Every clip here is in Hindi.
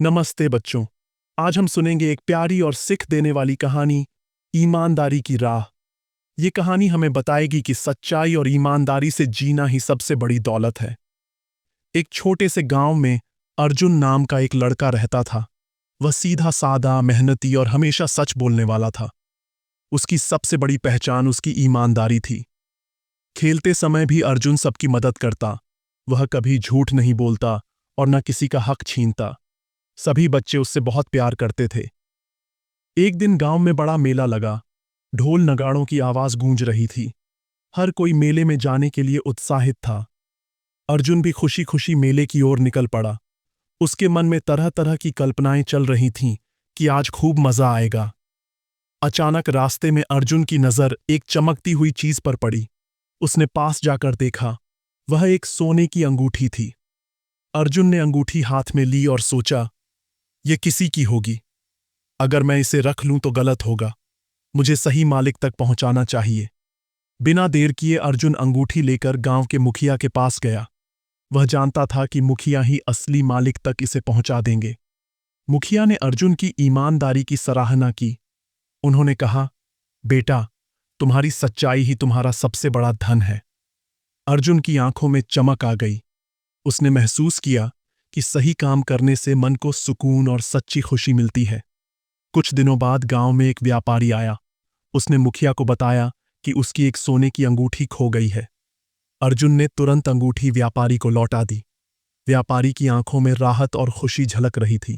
नमस्ते बच्चों। आज हम सुनेंगे एक प्यारी और सिख देने वाली कहानी, ईमानदारी की राह। ये कहानी हमें बताएगी कि सच्चाई और ईमानदारी से जीना ही सबसे बड़ी दौलत है। एक छोटे से गांव में अर्जुन नाम का एक लड़का रहता था। वह सीधा सादा, मेहनती और हमेशा सच बोलने वाला था। उसकी सबसे बड़ी पहचान उसकी ईमानदारी थी। खेलते समय भी अर्जुन सबकी मदद करता। वह कभी झूठ नहीं बोलता और न किसी का हक छीनता। सभी बच्चे उससे बहुत प्यार करते थे। एक दिन गांव में बड़ा मेला लगा। ढोल नगाड़ों की आवाज गूंज रही थी। हर कोई मेले में जाने के लिए उत्साहित था। अर्जुन भी खुशी खुशी मेले की ओर निकल पड़ा। उसके मन में तरह तरह की कल्पनाएं चल रही थीं कि आज खूब मजा आएगा। अचानक रास्ते में अर्जुन की नजर एक चमकती हुई चीज पर पड़ी। उसने पास जाकर देखा। वह एक सोने की अंगूठी थी। अर्जुन ने अंगूठी हाथ में ली और सोचा, ये किसी की होगी। अगर मैं इसे रख लूं तो गलत होगा। मुझे सही मालिक तक पहुंचाना चाहिए। बिना देर किए अर्जुन अंगूठी लेकर गांव के मुखिया के पास गया। वह जानता था कि मुखिया ही असली मालिक तक इसे पहुंचा देंगे। मुखिया ने अर्जुन की ईमानदारी की सराहना की। उन्होंने कहा, बेटा, तुम्हारी सच्चाई ही तुम्हारा सबसे बड़ा धन है। अर्जुन की आंखों में चमक आ गई। उसने महसूस किया कि सही काम करने से मन को सुकून और सच्ची खुशी मिलती है। कुछ दिनों बाद गांव में एक व्यापारी आया। उसने मुखिया को बताया कि उसकी एक सोने की अंगूठी खो गई है। अर्जुन ने तुरंत अंगूठी व्यापारी को लौटा दी। व्यापारी की आंखों में राहत और खुशी झलक रही थी।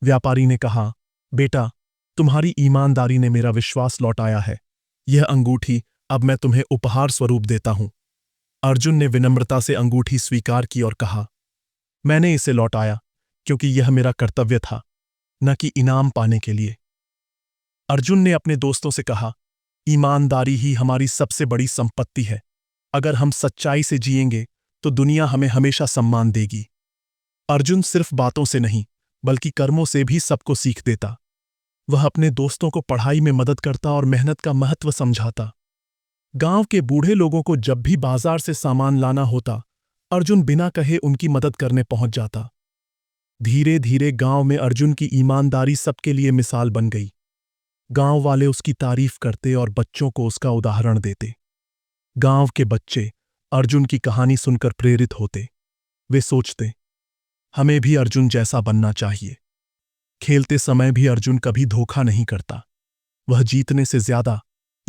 व्यापारी ने कहा, बेटा, तुम्हारी ईमानदारी ने मेरा विश्वास लौटाया है। यह अंगूठी अब मैं तुम्हें उपहार स्वरूप देता हूं। अर्जुन ने विनम्रता से अंगूठी स्वीकार की और कहा, मैंने इसे लौटाया क्योंकि यह मेरा कर्तव्य था, न कि इनाम पाने के लिए। अर्जुन ने अपने दोस्तों से कहा, ईमानदारी ही हमारी सबसे बड़ी संपत्ति है। अगर हम सच्चाई से जिएंगे तो दुनिया हमें हमेशा सम्मान देगी। अर्जुन सिर्फ बातों से नहीं बल्कि कर्मों से भी सबको सीख देता। वह अपने दोस्तों को पढ़ाई में मदद करता और मेहनत का महत्व समझाता। गांव के बूढ़े लोगों को जब भी बाजार से सामान लाना होता, अर्जुन बिना कहे उनकी मदद करने पहुंच जाता। धीरे धीरे गांव में अर्जुन की ईमानदारी सबके लिए मिसाल बन गई। गांव वाले उसकी तारीफ करते और बच्चों को उसका उदाहरण देते। गांव के बच्चे अर्जुन की कहानी सुनकर प्रेरित होते। वे सोचते, हमें भी अर्जुन जैसा बनना चाहिए। खेलते समय भी अर्जुन कभी धोखा नहीं करता। वह जीतने से ज्यादा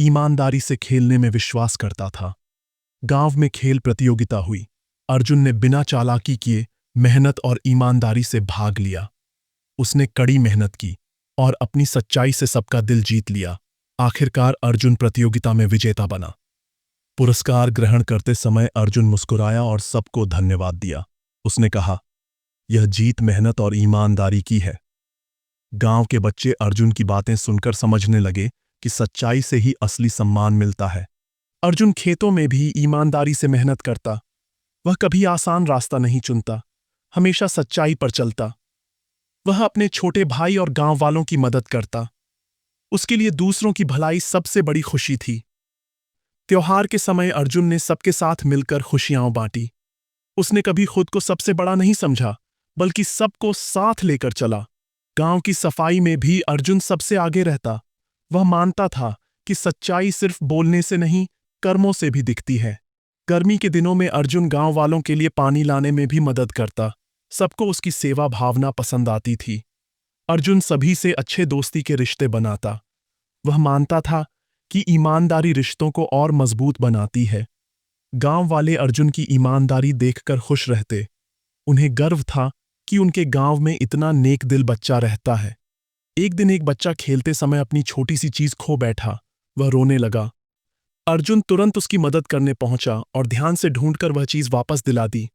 ईमानदारी से खेलने में विश्वास करता था। गांव में खेल प्रतियोगिता हुई। अर्जुन ने बिना चालाकी किए मेहनत और ईमानदारी से भाग लिया। उसने कड़ी मेहनत की और अपनी सच्चाई से सबका दिल जीत लिया। आखिरकार अर्जुन प्रतियोगिता में विजेता बना। पुरस्कार ग्रहण करते समय अर्जुन मुस्कुराया और सबको धन्यवाद दिया। उसने कहा, यह जीत मेहनत और ईमानदारी की है। गांव के बच्चे अर्जुन की बातें सुनकर समझने लगे कि सच्चाई से ही असली सम्मान मिलता है। अर्जुन खेतों में भी ईमानदारी से मेहनत करता। वह कभी आसान रास्ता नहीं चुनता, हमेशा सच्चाई पर चलता। वह अपने छोटे भाई और गांव वालों की मदद करता। उसके लिए दूसरों की भलाई सबसे बड़ी खुशी थी। त्योहार के समय अर्जुन ने सबके साथ मिलकर खुशियां बांटी। उसने कभी खुद को सबसे बड़ा नहीं समझा, बल्कि सबको साथ लेकर चला। गांव की सफाई में भी अर्जुन सबसे आगे रहता। वह मानता था कि सच्चाई सिर्फ बोलने से नहीं, कर्मों से भी दिखती है। गर्मी के दिनों में अर्जुन गांव वालों के लिए पानी लाने में भी मदद करता। सबको उसकी सेवा भावना पसंद आती थी। अर्जुन सभी से अच्छे दोस्ती के रिश्ते बनाता। वह मानता था कि ईमानदारी रिश्तों को और मजबूत बनाती है। गांव वाले अर्जुन की ईमानदारी देखकर खुश रहते। उन्हें गर्व था कि उनके गांव में इतना नेक दिल बच्चा रहता है। एक दिन एक बच्चा खेलते समय अपनी छोटी सी चीज खो बैठा। वह रोने लगा। अर्जुन तुरंत उसकी मदद करने पहुंचा और ध्यान से ढूंढकर वह चीज वापस दिला दी।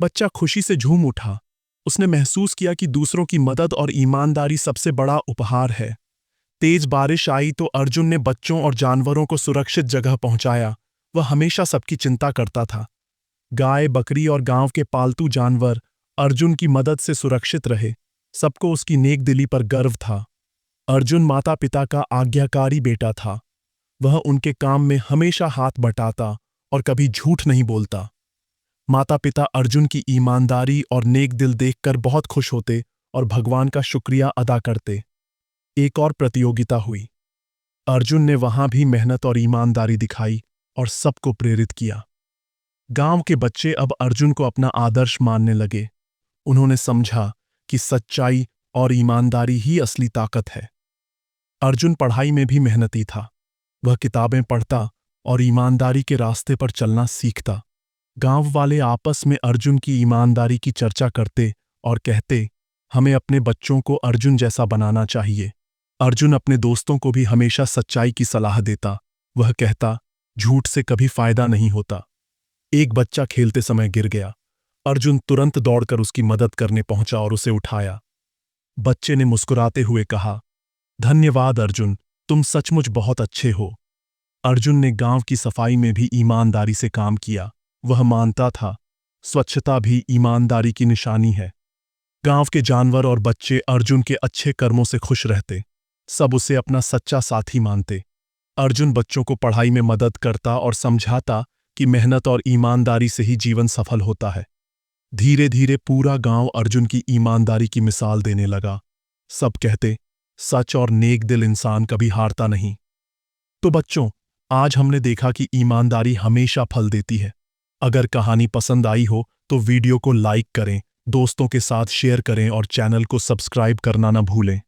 बच्चा खुशी से झूम उठा। उसने महसूस किया कि दूसरों की मदद और ईमानदारी सबसे बड़ा उपहार है। तेज बारिश आई तो अर्जुन ने बच्चों और जानवरों को सुरक्षित जगह पहुंचाया। वह हमेशा सबकी चिंता करता था। गाय, बकरी और गांव के पालतू जानवर अर्जुन की मदद से सुरक्षित रहे। सबको उसकी नेकदिली पर गर्व था। अर्जुन माता पिता का आज्ञाकारी बेटा था। वह उनके काम में हमेशा हाथ बटाता और कभी झूठ नहीं बोलता। माता पिता अर्जुन की ईमानदारी और नेक दिल देखकर बहुत खुश होते और भगवान का शुक्रिया अदा करते। एक और प्रतियोगिता हुई। अर्जुन ने वहां भी मेहनत और ईमानदारी दिखाई और सबको प्रेरित किया। गांव के बच्चे अब अर्जुन को अपना आदर्श मानने लगे। उन्होंने समझा कि सच्चाई और ईमानदारी ही असली ताकत है। अर्जुन पढ़ाई में भी मेहनती था। वह किताबें पढ़ता और ईमानदारी के रास्ते पर चलना सीखता। गांव वाले आपस में अर्जुन की ईमानदारी की चर्चा करते और कहते, हमें अपने बच्चों को अर्जुन जैसा बनाना चाहिए। अर्जुन अपने दोस्तों को भी हमेशा सच्चाई की सलाह देता। वह कहता, झूठ से कभी फायदा नहीं होता। एक बच्चा खेलते समय गिर गया। अर्जुन तुरंत दौड़कर उसकी मदद करने पहुंचा और उसे उठाया। बच्चे ने मुस्कुराते हुए कहा, धन्यवाद अर्जुन, तुम सचमुच बहुत अच्छे हो। अर्जुन ने गांव की सफाई में भी ईमानदारी से काम किया। वह मानता था, स्वच्छता भी ईमानदारी की निशानी है। गांव के जानवर और बच्चे अर्जुन के अच्छे कर्मों से खुश रहते। सब उसे अपना सच्चा साथी मानते। अर्जुन बच्चों को पढ़ाई में मदद करता और समझाता कि मेहनत और ईमानदारी से ही जीवन सफल होता है। धीरे धीरे पूरा गांव अर्जुन की ईमानदारी की मिसाल देने लगा। सब कहते, सच और नेक दिल इंसान कभी हारता नहीं। तो बच्चों, आज हमने देखा कि ईमानदारी हमेशा फल देती है। अगर कहानी पसंद आई हो तो वीडियो को लाइक करें, दोस्तों के साथ शेयर करें और चैनल को सब्सक्राइब करना न भूलें।